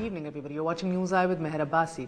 Good evening everybody. You're watching News Eye with Meher Abbasi.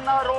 NRO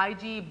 IG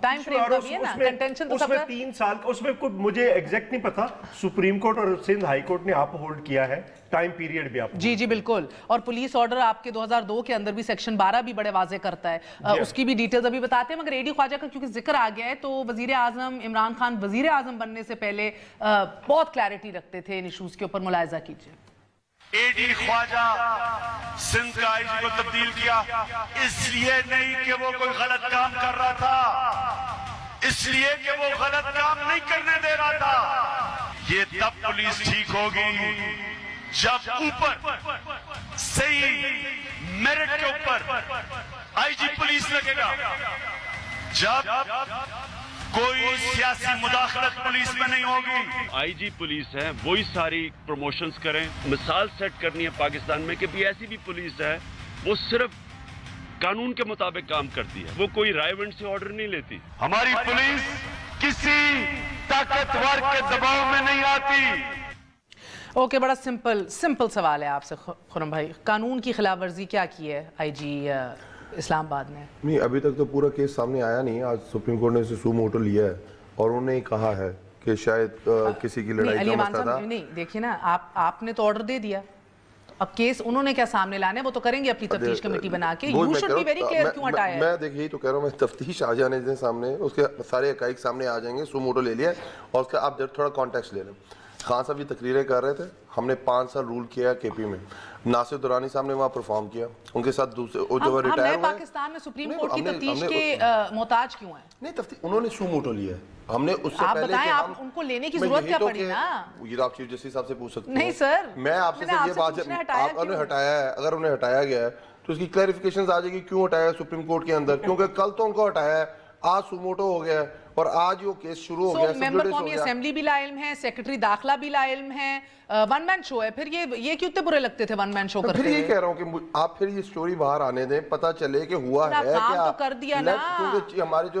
time frame کا بھی ہے نا, contention تو سب کا 3 سال کا, اس میں کوئی مجھے ایگزیکٹ نہیں پتا. سپریم کورٹ اور سندھ ہائی کورٹ نے آپ ہولڈ کیا ہے, ٹائم پیریڈ بھی آپ. جی جی بالکل, اور پولیس آرڈر آپ کے 2002 کے اندر بھی سیکشن 12 بھی بڑے واضح کرتا ہے, اس کی بھی ڈیٹیلز ابھی بتاتے ہیں. مگر اے ڈی خواجہ کا کیونکہ ذکر آ گیا ہے تو وزیر اعظم عمران خان وزیر اعظم بننے سے پہلے بہت کلیئرٹی رکھتے تھے ان ایشوز کے اوپر, ملاحظہ کیجیے. اے ڈی خواجہ سندھ کا آئی جی کو تبدیل کیا اس لیے نہیں کہ وہ کوئی غلط کام کر رہا تھا, اس لیے کہ وہ غلط کام نہیں کرنے دے رہا تھا. یہ تب پولیس ٹھیک ہوگی جب اوپر صحیح میرٹ کے اوپر آئی جی پولیس لگے گا, جب کوئی سیاسی مداخلت پولیس میں نہیں ہوگی. آئی جی پولیس ہے, وہی ساری پروموشنز کریں. مثال سیٹ کرنی ہے پاکستان میں کہ بھی ایسی بھی پولیس ہے وہ صرف قانون کے مطابق کام کرتی ہے, وہ کوئی رائے ونڈ سے آرڈر نہیں لیتی. ہماری پولیس کسی طاقتور کے دباؤ میں نہیں آتی. اوکے, بڑا سمپل سوال ہے آپ سے خرم بھائی, قانون کی خلاف ورزی کیا کی ہے آئی جی اسلام آباد نے؟ نہیں, ابھی تک تو پورا کیس سامنے آیا نہیں. آج سپریم کورٹ نے اسے سو موٹو لیا ہے اور انہوں نے کہا ہے کہ شاید کسی کی لڑائی کا مسئلہ تھا. نہیں دیکھیے نا, آپ نے تو آرڈر دے دیا, اب کیس انہوں نے کیا سامنے لانا ہے, وہ تو کریں گے اپنی تفتیش کمیٹی بنا کے. You should be very clear کیوں ہٹایا ہے. میں دیکھ یہی تو کہہ رہا ہوں, میں تفتیش آ جانے دیں سامنے, اس کے سارے حقائق سامنے آ جائیں گے. سو موٹو لے لیا اور اس کا آپ تھوڑا کانٹیکسٹ لے لیں. خان صاحب یہ تقریریں کر رہے تھے, ہم نے 5 سال رول کیا کے پی میں. ناصر درانی صاحب نے وہاں پرفارم کیا, ان کے ساتھ دوسرے جو ریٹائر ہوئے. پاکستان میں سپریم کورٹ کی تفتیش کے محتاج کیوں ہیں؟ نہیں, انہوں نے سو موٹو لیا ہے. ہم نے اس سے آپ پہلے بتائیں, آپ ان کو لینے کی ضرورت کیا پڑی نا؟ یہ آپ چیف جسٹس صاحب سے پوچھ سکتے ہیں. نہیں سر, میں آپ سے یہ بات, آپ نے ہٹایا ہے, اگر انہیں ہٹایا گیا ہے تو اس کی کلیریفیکیشنز آ جائے گی کیوں ہٹایا ہے سپریم کورٹ کے اندر, کیونکہ کل تو ان کو ہٹایا ہے, آج سو موٹو ہو گیا ہے اور آج وہ کیس شروع ہو گیا. ممبر قومی اسمبلی بھی لا علم ہے, سیکرٹری داخلہ بھی لا علم ہے, ون مین شو ہے. پھر یہ کیوں اتنے برے لگتے تھے ون مین شو کرتے؟ پھر یہ کہہ رہا ہوں کہ آپ پھر یہ سٹوری باہر آنے دیں, پتہ چلے کہ ہوا ہے کیا. کام تو کر دیا نا,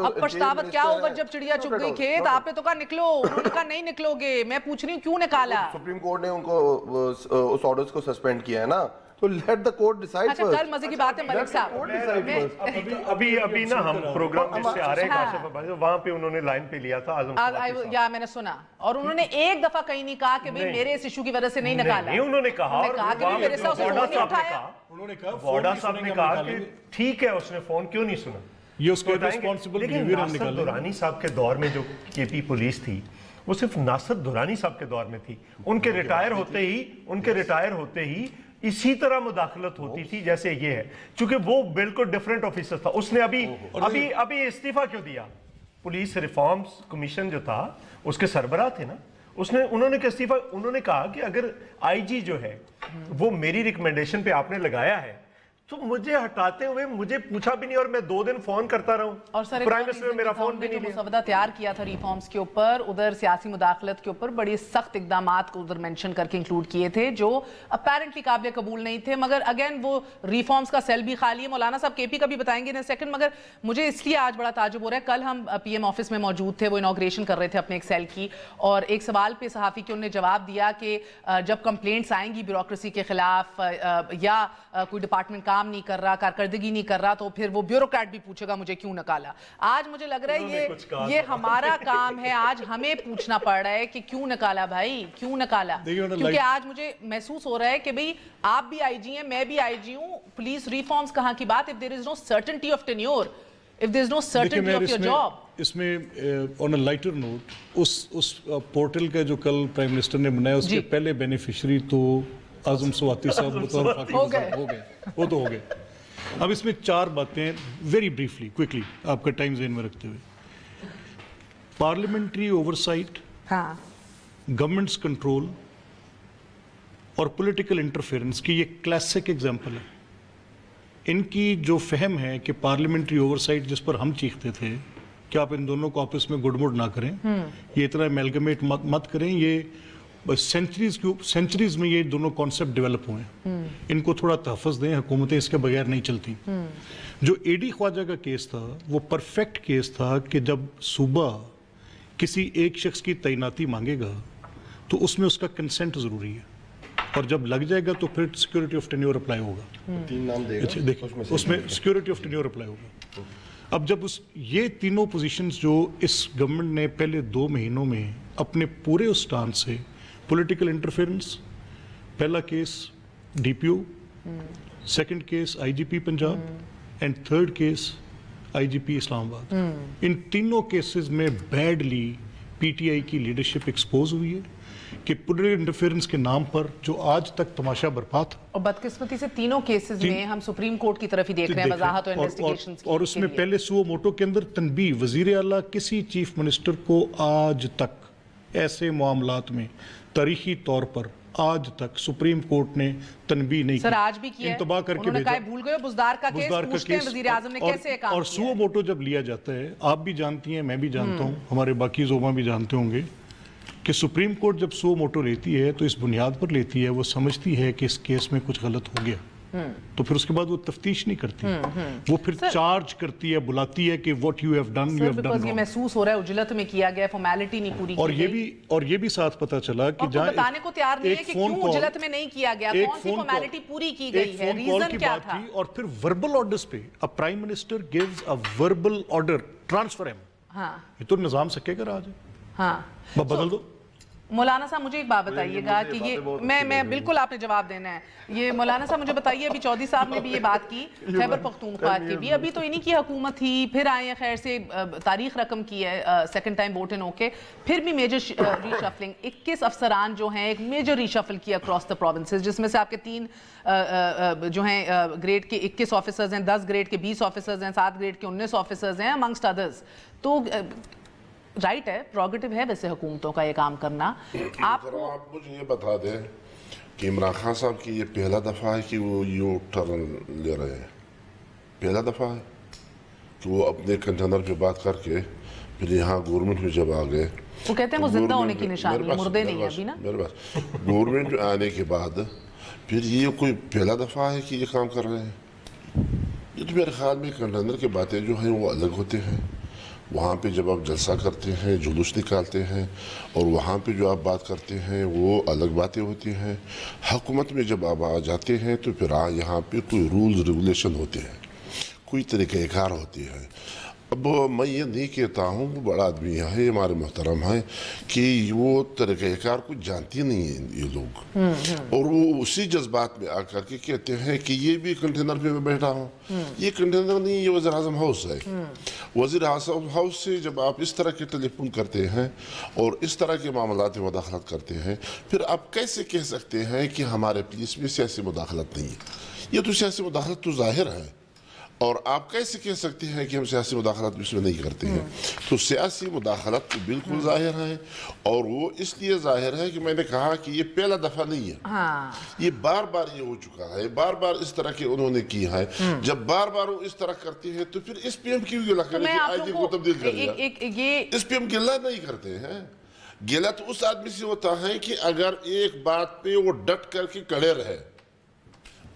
اب پچھتاوت کیا ہوگا جب چڑیا چگ گئی کھیت. آپ نے تو کہا نکلو, انہوں نے کہا نہیں نکلو گے. میں پوچھ رہی ہوں کیوں نکالا؟ سپریم کورٹ نے ان کو اس آرڈرز کو سسپینڈ کیا ہے نا, تو let the court decide first. اچھا, کل مزے کی بات ہے ملک صاحب, ابھی نا ہم پروگرام جس سے آ رہے ہیں وہاں پہ انہوں نے لائن پہ لیا تھا یا میں نے سنا, اور انہوں نے ایک دفعہ کہیں نہیں کہا کہ میرے اس ایشو کی وجہ سے نہیں نکالا. نہیں, انہوں نے کہا کہ میرے سے اسے فون نہیں اٹھایا. وارڈا صاحب نے کہا کہ ٹھیک ہے اس نے فون کیوں نہیں سنا, یہ اس کے ریسپانسبل بیہیوئر ہم نکالیں. ناصر درانی صاحب کے دور میں جو کے پی پولیس تھی وہ صرف ناصر درانی صاحب کے دور میں تھی. ان کے ریٹائر ہوتے ہی اسی طرح مداخلت ہوتی تھی جیسے یہ ہے, چونکہ وہ بالکل ڈیفرنٹ آفیسر تھا. اس نے ابھی استعفیٰ کیوں دیا؟ پولیس ریفارمز کمیشن جو تھا اس کے سربراہ تھے نا, انہوں نے استعفیٰ, انہوں نے کہا کہ اگر آئی جی جو ہے وہ میری ریکمنڈیشن پہ آپ نے لگایا ہے تو مجھے ہٹاتے ہوئے مجھے پوچھا بھی نہیں, اور میں 2 دن فون کرتا رہا ہوں, اور سر پرائم منسٹر نے میرا فون بھی نہیں لیا. مسودہ تیار کیا تھا ریفارمز کے اوپر, ادھر سیاسی مداخلت کے اوپر بڑی سخت اقدامات کو ادھر مینشن کر کے انکلوڈ کیے تھے جو اپیرنٹلی قابل قبول نہیں تھے. مگر اگین وہ ریفارمز کا سیل بھی خالی ہے. مولانا صاحب کے پی کا بھی بتائیں گے ان سیکنڈ, مگر مجھے اس لیے آج بڑا تعجب ہو رہا ہے. کل ہم پی ایم آفس میں موجود تھے, وہ انوگریشن کر رہے تھے اپنے ایک سیل کی, اور ایک سوال پہ صحافی کے انہوں نے جواب دیا کہ جب کمپلینٹس آئیں گی بیوروکریسی کے خلاف یا کوئی ڈپارٹمنٹ کام نہیں کر رہا, کارکردگی نہیں کر رہا, تو پھر وہ بیوروکریٹ بھی پوچھے گا مجھے کیوں نکالا. آج مجھے لگ رہا ہے یہ ہمارا کام ہے, آج ہمیں پوچھنا پڑ رہا ہے کہ کیوں نکالا بھائی, کیوں نکالا. کیونکہ آج مجھے محسوس ہو رہا ہے کہ بھئی آپ بھی آئی جی ہیں, میں بھی آئی جی ہوں, پولیس ریفارمز کہاں کی بات. if there is no certainty of tenure, if there is no certainty of your job. اس میں on a lighter note, اس پورٹل کا جو کل پرائم منسٹر نے بنایا اس کے پہلے بینیفیشری تو اعظم سواتی صاحب ہو گئے, وہ تو ہو گئے. اب اس میں 4 باتیں ویری بریفلی کوئکلی آپ کا ٹائم ذہن میں رکھتے ہوئے. پارلیمنٹری اوورسائٹ, گورنمنٹس کنٹرول اور پولیٹیکل انٹرفیئرنس کی یہ کلاسک ایگزامپل ہے. ان کی جو فہم ہے کہ پارلیمنٹری اوورسائٹ جس پر ہم چیختے تھے کہ آپ ان دونوں کو آپس میں گڈ مڈ نہ کریں, یہ اتنا ایملگمیٹ مت کریں, یہ سینچریز میں یہ دونوں کانسیپٹ ڈیولپ ہوئے ہیں, ان کو تھوڑا تحفظ دیں, حکومتیں اس کے بغیر نہیں چلتی. جو اے ڈی خواجہ کا کیس تھا وہ پرفیکٹ کیس تھا کہ جب صوبہ کسی ایک شخص کی تعیناتی مانگے گا تو اس میں اس کا کنسنٹ ضروری ہے, اور جب لگ جائے گا تو پھر سیکیورٹی آف ٹینیور اپلائی ہوگا. 3 نام دے گا, دیکھیں اس میں سیکیورٹی آف ٹینیور اپلائی ہوگا. اب جب یہ تینوں پوزیشنز جو اس گورنمنٹ نے پہلے 2 مہینوں میں اپنے پورے اسٹان سے پولیٹیکل انٹرفیئرنس، پہلا case D P O, second case I G P Punjab and third case I G P Islamabad, ان تینوں کیسز میں بیڈلی پی ٹی آئی کی لیڈرشپ ایکسپوز ہوئی ہے کہ پولیٹیکل انٹرفیئرنس کے نام پر جو آج تک تماشا برپا تھا، اور بدقسمتی سے تینوں کیسز میں ہم سپریم کورٹ کی طرف ہی دیکھ رہے ہیں وضاحت اور انویسٹیگیشنز کی، اور اس میں پہلے سو موٹو کے اندر تنبیہ، وزیر اعلیٰ کسی چیف منسٹر کو آج تک ایسے معاملات میں تاریخی طور پر آج تک سپریم کورٹ نے تنبیہ نہیں کی، سر آج بھی کیا ہے، انتباہ کر کے انہوں نے کہا بھول گئے بزدار کا کیس، پوچھتے ہیں وزیر اعظم نے کیسے کام کیا، اور سو موٹو جب لیا جاتا ہے، آپ بھی جانتی ہیں، میں بھی جانتا ہوں، ہمارے باقی زوما بھی جانتے ہوں گے کہ سپریم کورٹ جب سو موٹو لیتی ہے تو اس بنیاد پر لیتی ہے، وہ سمجھتی ہے کہ اس کیس میں کچھ غلط ہو گیا، تو پھر اس کے بعد وہ تفتیش نہیں کرتی، وہ پھر چارج کرتی ہے، بلاتی ہے کہ what you have done, you have done wrong۔ یہ محسوس ہو رہا ہے اجلت میں کیا گیا، فارمیلٹی نہیں پوری کی گئی، اور یہ بھی ساتھ پتہ چلا کہ جہاں بتانے کو تیار نہیں ہے کہ کیوں اجلت میں نہیں کیا گیا، کون سی فارمیلٹی پوری کی گئی ہے، ریزن کیا تھا، اور پھر وربل آرڈرز پہ prime minister gives a verbal order transfer him، یہ تو نظام سکے کر آج ہے، بدل دو۔ مولانا صاحب مجھے ایک بات بتائیے گا کہ یہ میں بالکل آپ نے جواب دینا ہے، یہ مولانا صاحب مجھے بتائیے، ابھی چودھری صاحب نے بھی یہ بات کی خیبر پختونخوا کی بھی، ابھی تو انہی کی حکومت تھی، پھر آئے ہیں، خیر سے تاریخ رقم کی ہے، سیکنڈ ٹائم ووٹ ان اوکے، پھر بھی میجر ری شفلنگ، 21 افسران جو ہیں ایک میجر ری شفل کیا اکراس دا پروونسز، جس میں سے آپ کے 3 جو ہیں گریڈ کے 21 آفیسرز ہیں، 10 گریڈ کے 20 آفیسرز ہیں، 7 گریڈ کے 19 آفیسرز ہیں امنگسٹ ادرز، تو رائٹ ہے، پروگیٹو ہے ویسے حکومتوں کا یہ کام کرنا۔ آپ مجھے یہ بتا دیں کہ عمران خان صاحب کی یہ پہلا دفعہ ہے کہ وہ یو ٹرن لے رہے ہیں، پہلا دفعہ ہے کہ وہ اپنے کنٹینر پہ بات کر کے پھر یہاں گورنمنٹ میں جب آ گئے، وہ کہتے ہیں وہ زندہ ہونے کی نشانی ہے، مردے نہیں ہیں ابھی نا، میرے پاس گورنمنٹ میں آنے کے بعد پھر یہ کوئی پہلا دفعہ ہے کہ یہ کام کر رہے ہیں؟ یہ تو میرے خیال میں کنٹینر کی باتیں جو ہیں وہ الگ ہوتے ہیں، وہاں پہ جب آپ جلسہ کرتے ہیں، جلوس نکالتے ہیں، اور وہاں پہ جو آپ بات کرتے ہیں وہ الگ باتیں ہوتی ہیں، حکومت میں جب آپ آ جاتے ہیں تو پھر یہاں پہ کوئی رولز ریگولیشن ہوتے ہیں، کوئی طریقہ کار ہوتی ہے۔ اب میں یہ نہیں کہتا ہوں، وہ بڑا آدمی ہے، ہمارے محترم ہیں، کہ وہ طریقہ کار کو جانتی نہیں ہیں یہ لوگ، اور وہ اسی جذبات میں آ کر کے کہتے ہیں کہ یہ بھی کنٹینر پہ میں بیٹھا ہوں، یہ کنٹینر نہیں، یہ وزیر اعظم ہاؤس ہے۔ وزیر اعظم ہاؤس سے جب آپ اس طرح کے ٹیلی فون کرتے ہیں اور اس طرح کے معاملات میں مداخلت کرتے ہیں، پھر آپ کیسے کہہ سکتے ہیں کہ ہمارے پولیس میں سیاسی مداخلت نہیں ہے؟ یہ تو سیاسی مداخلت تو ظاہر ہے، اور آپ کیسے کہہ سکتے ہیں کہ ہم سیاسی مداخلت اس میں نہیں کرتے ہیں؟ تو سیاسی مداخلت تو بالکل ظاہر ہے، اور وہ اس لیے ظاہر ہے کہ میں نے کہا کہ یہ پہلا دفعہ نہیں ہے، یہ بار بار یہ ہو چکا ہے، بار بار اس طرح کے انہوں نے کی ہے۔ جب بار بار وہ اس طرح کرتے ہیں تو پھر اس پی ایم کی گلہ کرنے کی آئی جی کو تبدیل کر دیا، اس پی ایم گلہ نہیں کرتے ہیں۔ گلہ تو اس آدمی سے ہوتا ہے کہ اگر ایک بات پہ وہ ڈٹ کر کے کڑے رہے،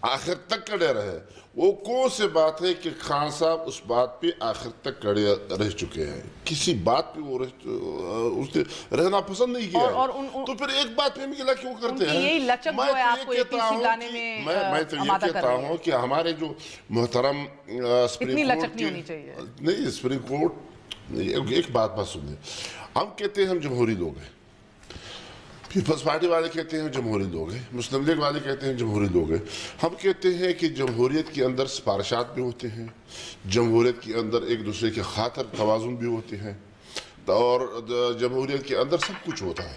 آخر تک کڑے رہے۔ وہ کون سے بات ہے کہ خان صاحب اس بات پہ آخر تک کڑے رہ چکے ہیں، کسی بات پہ وہ اس نے رہنا پسند نہیں کیا ہے، تو پھر ایک بات پہ ملا کیوں کرتے ہیں؟ میں تو یہ کہتا ہوں کہ ہمارے جو محترم سپریم کورٹ، ایک بات سنیں، ہم کہتے ہیں ہم جمہوری لوگ ہیں، پیپلز پارٹی والے کہتے ہیں جمہوری لوگ ہیں، مسلم لیگ والے کہتے ہیں جمہوری لوگ ہیں۔ ہم کہتے ہیں کہ جمہوریت کے اندر سفارشات بھی ہوتے ہیں، جمہوریت کے اندر ایک دوسرے کے خاطر توازن بھی ہوتے ہیں، اور جمہوریت کے اندر سب کچھ ہوتا ہے،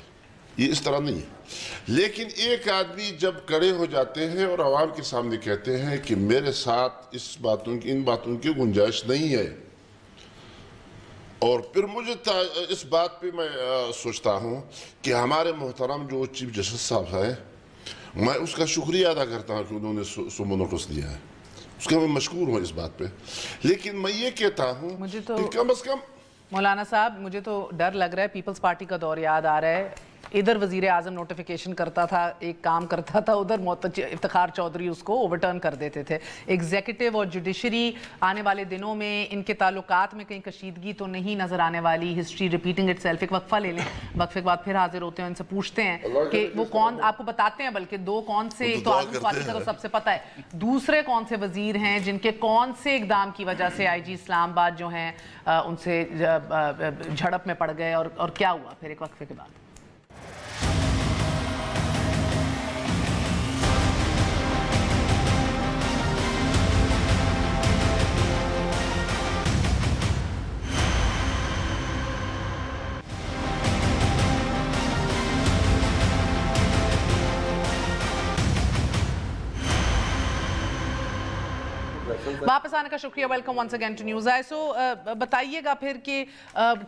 یہ اس طرح نہیں ہے۔ لیکن ایک آدمی جب کڑے ہو جاتے ہیں اور عوام کے سامنے کہتے ہیں کہ میرے ساتھ ان باتوں کی گنجائش نہیں ہے، اور پھر مجھے اس بات پہ میں سوچتا ہوں کہ ہمارے محترم جو چیف جسٹس صاحب ہے، میں اس کا شکریہ ادا کرتا ہوں کہ انہوں نے سومو نوٹس لیا ہے، اس کا میں مشکور ہوں اس بات پہ۔ لیکن میں یہ کہتا ہوں کہ کم از کم مولانا صاحب مجھے تو ڈر لگ رہا ہے، پیپلز پارٹی کا دور یاد آ رہا ہے، ادھر وزیر اعظم نوٹیفیکیشن کرتا تھا, ایک کام کرتا تھا, ادھر افتخار چودھری اس کو اوور ٹرن کر دیتے تھے. ایگزیکٹو اور جوڈیشری آنے والے دنوں میں ان کے تعلقات میں کہیں کشیدگی تو نہیں نظر آنے والی. History repeating it self. ایک وقفہ لے لیں, وقفے کے بعد پھر حاضر ہوتے ہیں, ان سے پوچھتے ہیں کہ وہ کون, آپ کو بتاتے ہیں بلکہ دو کون سے, ایک تو عاصم سواری کا تو سب سے پتہ ہے, دوسرے کون سے وزیر ہیں جن کے کون سے اقدام کی وجہ سے آئی جی اسلام آباد جو ہیں ان سے جھڑپ میں پڑ گئے, اور کیا ہوا پھر ایک وقفے کے بعد. واپس آنے کا شکریہ. Welcome once again to News Eye. So بتائیے گا پھر کہ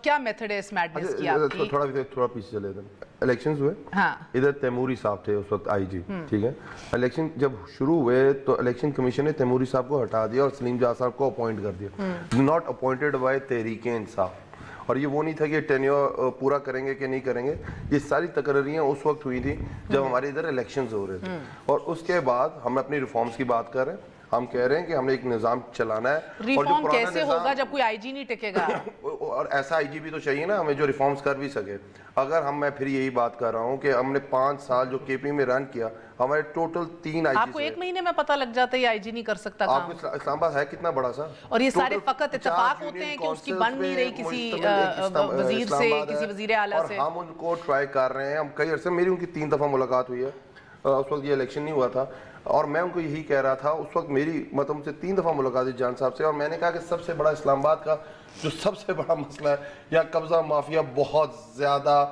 کیا میتھڈ ہے اس میڈنس کی آپ کی. تھوڑا پیچھے چلے تھے. الیکشنز ہوئے, ادھر تیموری صاحب تھے اس وقت آئی جی, ٹھیک ہے. الیکشن جب شروع ہوئے تو الیکشن کمیشن نے تیموری صاحب کو ہٹا دیا اور سلیم جہاں صاحب کو اپوائنٹ کر دیا. Not appointed by Tehreek Insaf. اور یہ وہ نہیں تھا کہ ٹینیور پورا کریں گے کہ نہیں کریں گے. یہ ساری تقرریاں اس وقت ہوئی تھی جب ہمارے ادھر الیکشنز ہو رہے تھے, اور اس کے بعد ہم اپنی ریفارمز کی بات کر رہے ہیں. ہم کہہ رہے ہیں کہ ہم نے ایک نظام چلانا ہے. ریفارم کیسے ہوگا جب کوئی آئی جی نہیں ٹکے گا؟ اور ایسا آئی جی بھی تو چاہیے نا ہمیں جو ریفارمز کر بھی سکے. اگر میں پھر یہی بات کر رہا ہوں کہ ہم نے 5 سال جو کے پی میں رن کیا, ہمارے ٹوٹل 3 آئی جی. آپ کو 1 مہینے میں پتہ لگ جاتا ہے یہ آئی جی نہیں کر سکتا کام. آپ کو اسلام آباد ہے کتنا بڑا سا, اور یہ سارے فقط اتفاق ہوتے ہیں کہ اس کی بن نہیں رہی کسی وزیر سے, کسی وزیر اعلیٰ سے. اور ہم ان کو ٹرائی کر رہے ہیں. ہم کئی عرصے, میری ان کی 3 دفعہ ملاقات ہوئی ہے. اس وقت یہ الیکشن نہیں ہوا تھا, اور میں ان کو یہی کہہ رہا تھا اس وقت, میری مطلب ان سے 3 دفعہ ملاقات ہوئی جان صاحب سے, اور میں نے کہا کہ سب سے بڑا اسلام آباد کا جو سب سے بڑا مسئلہ ہے, یا قبضہ مافیا بہت زیادہ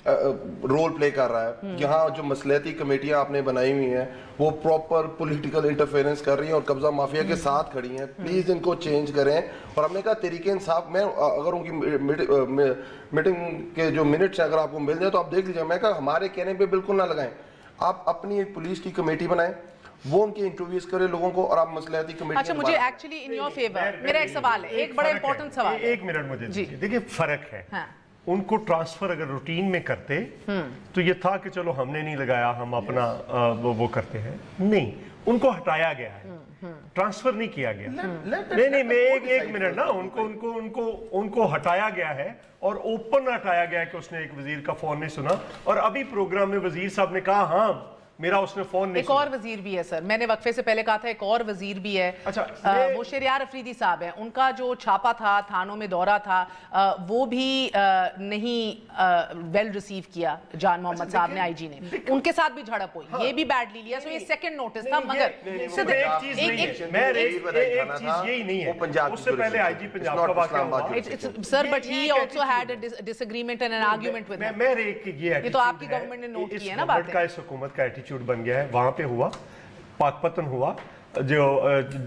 رول پلے کر رہا ہے. یہاں جو مصلحتی کمیٹیاں آپ نے بنائی ہوئی ہیں وہ پراپر پولیٹیکل انٹرفیرنس کر رہی ہیں اور قبضہ مافیا کے ساتھ کھڑی ہیں. پلیز ان کو چینج کریں. اور ہم نے کہا تحریک انصاف میں اگر ان کی میٹنگ کے جو منٹس ہیں اگر آپ کو مل جائے تو آپ دیکھ لیجیے. میں کہا ہمارے کہنے پہ بالکل نہ لگائیں, آپ اپنی پولیس کی کمیٹی بنائیں, وہ ان کی انٹرویوز کرے لوگوں کو, اور آپ مصلحتی کمیٹی. اچھا مجھے ایکچولی ان یور فیور میرا ایک سوال ہے, ایک بڑا امپورٹنٹ سوال ہے. 1 منٹ مجھے دیکھیں, فرق ہے. ان کو ٹرانسفر اگر روٹین میں کرتے تو یہ تھا کہ چلو ہم نے نہیں لگایا, ہم اپنا وہ کرتے ہیں. نہیں, ان کو ہٹایا گیا ہے, ٹرانسفر نہیں کیا گیا. نہیں میں 1 منٹ نا, ان کو ہٹایا گیا ہے, اور اوپن ہٹایا گیا ہے کہ اس نے ایک وزیر کا فون نہیں سنا. اور ابھی پروگرام میں وزیر صاحب نے کہا ہاں میرا اس نے فون نہیں. ایک اور وزیر بھی ہے سر, میں نے وقفے سے پہلے کہا تھا ایک اور وزیر بھی ہے, وہ شہریار افریدی صاحب ہیں. ان کا جو چھاپا تھا, تھانوں میں دورہ تھا, وہ بھی نہیں ویل ریسیو کیا جان محمد صاحب نے, آئی جی نے. ان کے ساتھ بھی جھڑپ ہوئی, یہ بھی بیڈلی لیا. سو یہ سیکنڈ نوٹس تھا. مگر ایک چیز یہی نہیں ہے, اس سے پہلے آئی جی پنجاب کا واقعہ ہوا sir, but he also had a disagreement and an argument with him. یہ تو آپ کی گورنمنٹ نے نوٹ کی ہے نا بات. اس حکومت کا ایٹیچیوڈ بن گیا ہے. وہاں پہ ہوا, پاک پتن ہوا, جو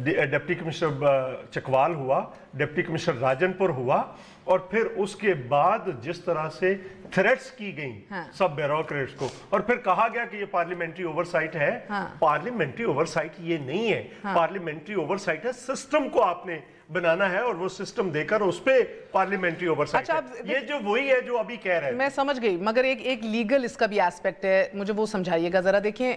ڈپٹی کمشنر چکوال ہوا, ڈپٹی کمشنر راجن پور ہوا, اور پھر اس کے بعد جس طرح سے تھریٹس کی گئیں سب بیوروکریٹس کو, اور پھر کہا گیا کہ یہ پارلیمنٹری اوور سائٹ ہے. پارلیمنٹری اوور سائٹ یہ نہیں ہے. پارلیمنٹری اوور سائٹ ہے سسٹم کو آپ نے بنانا ہے, اور وہ سسٹم دے کر اس پہ پارلیمنٹری اوور سائٹ ہے. یہ جو وہی ہے جو ابھی کہہ رہے ہیں. میں سمجھ گئی, مگر ایک لیگل اس کا بھی ایسپیکٹ ہے, مجھے وہ سمجھائیے گا ذرا. دیکھیں,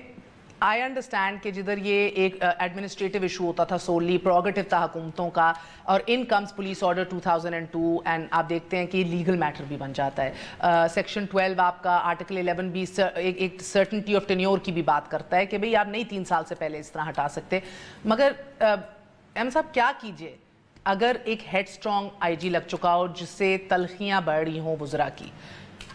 آئی انڈرسٹینڈ کہ جدھر یہ ایک ایڈمنسٹریٹو ایشو ہوتا تھا سوللی پروگیٹو تھا حکومتوں کا, اور ان کمز پولیس آرڈر 2002, اینڈ آپ دیکھتے ہیں کہ لیگل میٹر بھی بن جاتا ہے. سیکشن 12 آپ کا آرٹیکل 11 بھی ایک سرٹنٹی آف ٹینیور کی بھی بات کرتا ہے کہ بھئی آپ نہیں 3 سال سے پہلے اس طرح ہٹا سکتے. مگر احمد صاحب کیا کیجئے اگر ایک ہیڈ سٹرونگ آئی جی لگ چکا ہو جس سے تلخیاں بڑھ رہی ہوں وزراء کی,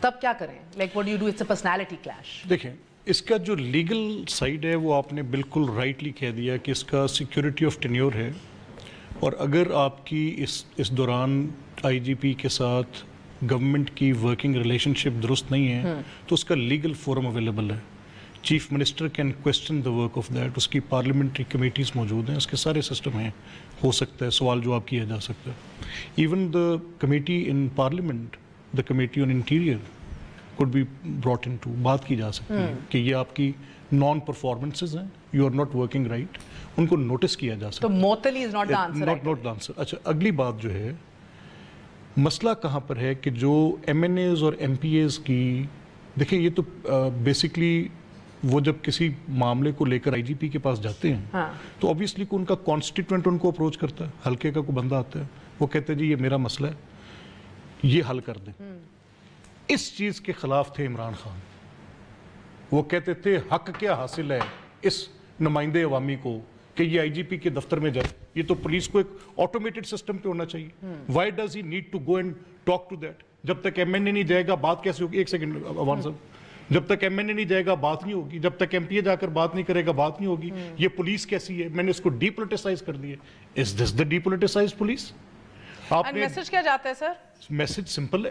تب کیا کریں؟ Like what do you do? It's a personality clash. دیکھیں, اس کا جو لیگل سائڈ ہے وہ آپ نے بالکل رائٹلی کہہ دیا کہ اس کا سیکیورٹی آف ٹینیور ہے, اور اگر آپ کی اس دوران آئی جی پی کے ساتھ گورنمنٹ کی ورکنگ ریلیشن شپ درست نہیں ہے تو اس کا لیگل فورم اویلیبل ہے. Chief minister can question the work of that. اس کی پارلیمنٹری کمیٹیز موجود ہیں, اس کے سارے سسٹم ہیں, ہو سکتا ہے سوال جواب کیا جا سکتا ہے. Even the committee in parliament, the committee on interior could be brought into, بات کی جا سکتی ہے کہ یہ آپ کی نان پرفارمنسز ہیں, you are not working right, ان کو نوٹس کیا جا سکتا ہے. تو معطلی is not the answer. Not the answer. اچھا, اگلی بات جو ہے, مسئلہ کہاں پر ہے کہ جو ایم این ایز اور ایم پی ایز کی دیکھیں یہ تو بیسکلی وہ جب کسی معاملے کو لے کر آئی جی پی کے پاس جاتے ہیں تو obviously ان کا کانسٹیٹوئنٹ ان کو اپروچ کرتا ہے, حلقے کا کوئی بندہ آتا ہے, وہ کہتے ہیں جی یہ میرا مسئلہ ہے یہ حل کر دیں. اس چیز کے خلاف تھے عمران خان. وہ کہتے تھے حق کیا حاصل ہے اس نمائندے عوامی کو کہ یہ آئی جی پی کے دفتر میں جائے, یہ تو پولیس کو ایک آٹومیٹڈ سسٹم پہ ہونا چاہیے. Why does he need to go and talk to that? جب تک ایم این اے نہیں جائے گا بات کیسے ہوگی؟ ایک سیکنڈ عوان صاحب, جب تک ایم این اے نہیں جائے گا بات نہیں ہوگی, جب تک ایم پی اے جا کر بات نہیں کرے گا بات نہیں ہوگی. یہ پولیس کیسی ہے؟ میں نے اس کو ڈی پولیٹیسائز کر دی ہے. از دس دا ڈی پولیٹیسائز پولیس؟ آپ نے میسج کیا جاتا ہے سر؟ میسج سمپل ہے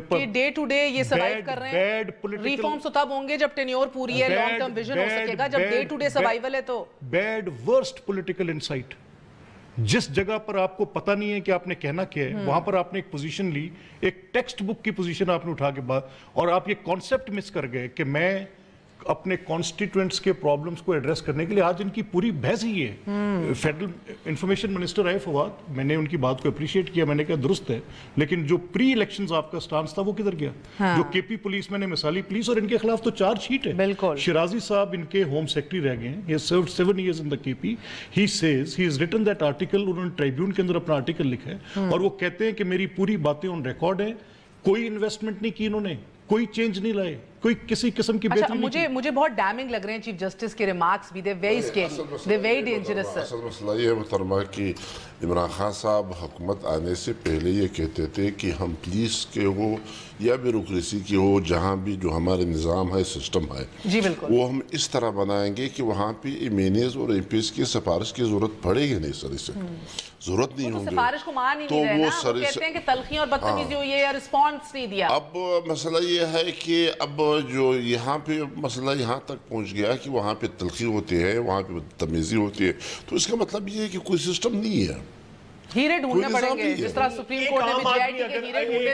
کہ ڈے ٹو ڈے یہ سروائیو کر رہے ہیں. ریفارمز تو تب ہوں گے جب ٹینیور پوری ہے, لانگ ٹرم ویژن ہو سکے گا. جب ڈے ٹو ڈے سروائیول ہے تو بیڈ ورسٹ پولیٹیکل انسائٹ. جس جگہ پر آپ کو پتہ نہیں ہے کہ آپ نے کہنا کیا ہے, وہاں پر آپ نے ایک پوزیشن لی, ایک ٹیکسٹ بک کی پوزیشن آپ نے اٹھا کے بعد, اور آپ یہ کانسیپٹ مس کر گئے کہ میں اپنے کانسٹیٹوئنٹس کے پرابلمز کو ایڈریس کرنے کے لیے. آج ان کی پوری بحث ہی ہے. فیڈرل انفارمیشن منسٹر آئے فواد, میں نے ان کی بات کو اپریشیٹ کیا, میں نے کہا درست ہے, لیکن جو پری الیکشنز آپ کا سٹانس تھا وہ کدھر گیا؟ جو کے پی پولیس میں نے مثالی پولیس, اور ان کے خلاف تو چارج شیٹ ہے. بالکل. شیرازی صاحب ان کے ہوم سیکرٹری رہ گئے ہیں. He has served 7 years in the KP. He says he has written that article, انہوں نے ٹریبیون کے اندر اپنا آرٹیکل لکھا ہے, اور وہ کہتے ہیں کہ میری پوری باتیں آن ریکارڈ ہیں. کوئی انویسٹمنٹ نہیں کی انہوں نے, کوئی چینج نہیں لائے, کوئی کسی قسم کی بہتری نہیں کی. مجھے بہت ڈیمنگ لگ رہے ہیں چیف جسٹس کے ریمارکس بھی. they're very scary, they're very dangerous. اصل مسئلہ یہ ہے محترمہ کہ عمران خان صاحب حکومت آنے سے پہلے یہ کہتے تھے کہ ہم پولیس کے ہو یا بیوروکریسی کی ہو, جہاں بھی جو ہمارے نظام ہے, سسٹم ہے, جی بالکل, وہ ہم اس طرح بنائیں گے کہ وہاں پہ ایمینیز اور ایم پیز کی سفارش کی ضرورت پڑے گی نہیں. سر اس سے ضرورت نہیں ہوگی. سفارش کو مان ہی نہیں رہے نا, وہ کہتے ہیں کہ تلخی اور بدتمیزی ہوئی ہے یا رسپانس نہیں دیا. اب مسئلہ یہ ہے کہ اب جو یہاں پہ مسئلہ یہاں تک پہنچ گیا کہ وہاں پہ تلخی ہوتی ہے, وہاں پہ بدتمیزی ہوتی ہے, تو اس کا مطلب یہ ہے کہ کوئی سسٹم نہیں ہے. ہیرے ڈھونڈنے پڑیں گے, جس طرح سپریم کورٹ نے بھی جے آئی ٹی کے ہیرے ڈھونڈے تھے.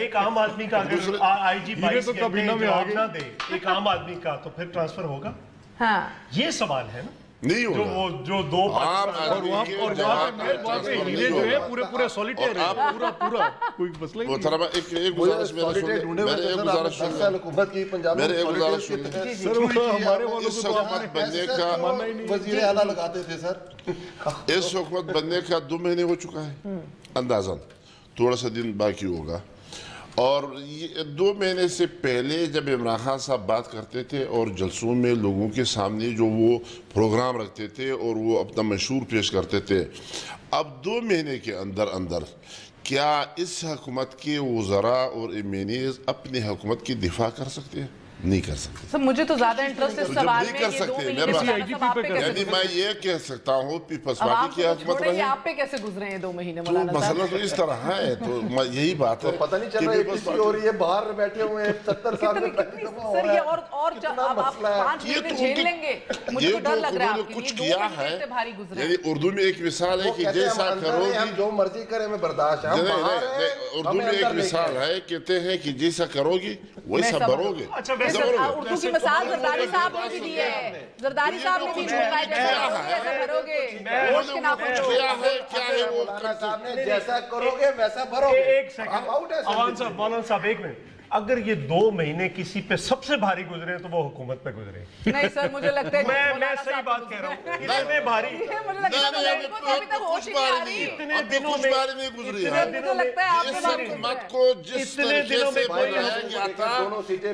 ایک عام آدمی کا اگر آئی جی 22 گھنٹے جواب نہ دے ایک عام آدمی کا, تو پھر ٹرانسفر ہوگا؟ ہاں یہ سوال ہے نا, نہیں ہوگا. جو دو اور وہاں پہ ہیرے جو ہے پورے سولیٹیر ہے, پورا کوئی مسئلہ ہی نہیں. محترمہ ایک گزارش میرے وزیر اعلیٰ لگاتے تھے سر. اس حکومت بننے کا 2 مہینے ہو چکا ہے اندازاً, تھوڑا سا دن باقی ہوگا. اور 2 مہینے سے پہلے جب عمران خان صاحب بات کرتے تھے اور جلسوں میں لوگوں کے سامنے جو وہ پروگرام رکھتے تھے اور وہ اپنا منشور پیش کرتے تھے, اب 2 مہینے کے اندر کیا اس حکومت کے وزراء اور ایمینیز اپنی حکومت کی دفاع کر سکتے ہیں؟ نہیں کر سکتے. سر مجھے تو زیادہ انٹرسٹ اس سوال میں کر سکتے. یعنی میں یہ کہہ سکتا ہوں پیپلز پارٹی کی حکومت رہی, آپ پہ کیسے گزرے ہیں 2 مہینے تو مسئلہ تو اس طرح ہے. تو یہی بات ہے, پتہ نہیں چل رہا ہے کسی ہو رہی ہے, باہر بیٹھے ہوئے ہیں 70 سال میں پہلی دفعہ ہو رہا ہے. اور آپ 5 مہینے جھیل لیں گے, مجھے تو ڈر لگ رہا ہے کچھ کیا ہے. یعنی اردو میں ایک مثال ہے کہ جیسا کرو گی, ہم جو مرضی کریں ہمیں برداشت ہے. اردو میں ایک مثال ہے, کہتے ہیں کہ جیسا کرو گی ویسا بھرو گے. اردو کی مثال زرداری صاحب نے بھی دی ہے. زرداری صاحب نے بھی بتایا جیسا بھرو گے, گوشت کے ناخن چھوڑ. کیا ہے وہ صاحب نے جیسا کرو گے ویسا بھرو گے. ایک سیکنڈ عوان صاحب, مولانا صاحب ایک منٹ, اگر یہ 2 مہینے کسی پہ سب سے بھاری گزرے تو وہ حکومت پہ گزرے. نہیں سر, مجھے لگتا ہے میں صحیح بات کہہ رہا ہوں, اتنے بھاری اتنے دنوں میں نہیں گزری ہے. اس حکومت کو جس طریقے سے بنایا گیا تھا,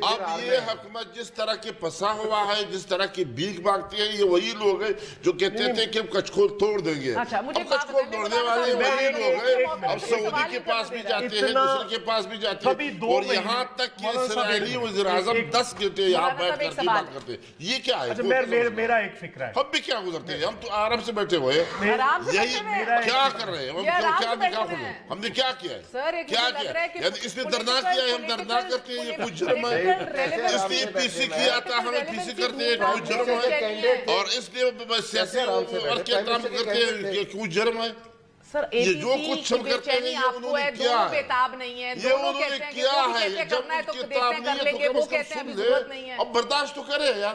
اب یہ حکومت جس طرح کے پسا ہوا ہے, جس طرح کی بھیک مانگتی ہے, یہ وہی لوگ ہیں جو کہتے تھے کہ ہم کچکول توڑ دیں گے. اب کچکول توڑنے والے وہی لوگ ہیں. اب سعودی کے پاس بھی جاتے ہیں, دوسرے کے پاس بھی جاتے ہیں, اور یہاں تک کہ اسرائیلی وزیراعظم 10 گھنٹے یہاں بیٹھ کر کی بات کرتے ہیں. یہ کیا ہے؟ میرا ایک فکر ہے, ہم بھی کیا گزرتے ہیں, ہم تو آرام سے بیٹھے ہوئے ہیں. یہی کیا کر رہے ہیں ہم, کیا دکھا رہے ہیں ہم نے, کیا کیا ہے, کیا کیا ہے. یعنی اس نے دردناک کیا ہے, ہم دردناک کرتے ہیں, یہ کوئی جرم ہے. اس نے پی سی کیا تھا, ہمیں پی سی کرتے ہیں, کوئی جرم ہے. اور اس نے سیاسی اور کیا کام کرتے ہیں, یہ کوئی جرم ہے. یہ جو کچھ ہم کرتے ہیں یہ انہوں نے کیا ہے, یہ انہوں نے کیا ہے. جب ان کی تاب نہیں ہے تو کم سے کم سن لے, اب برداشت تو کرے یار.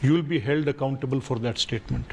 you will be held accountable for that statement.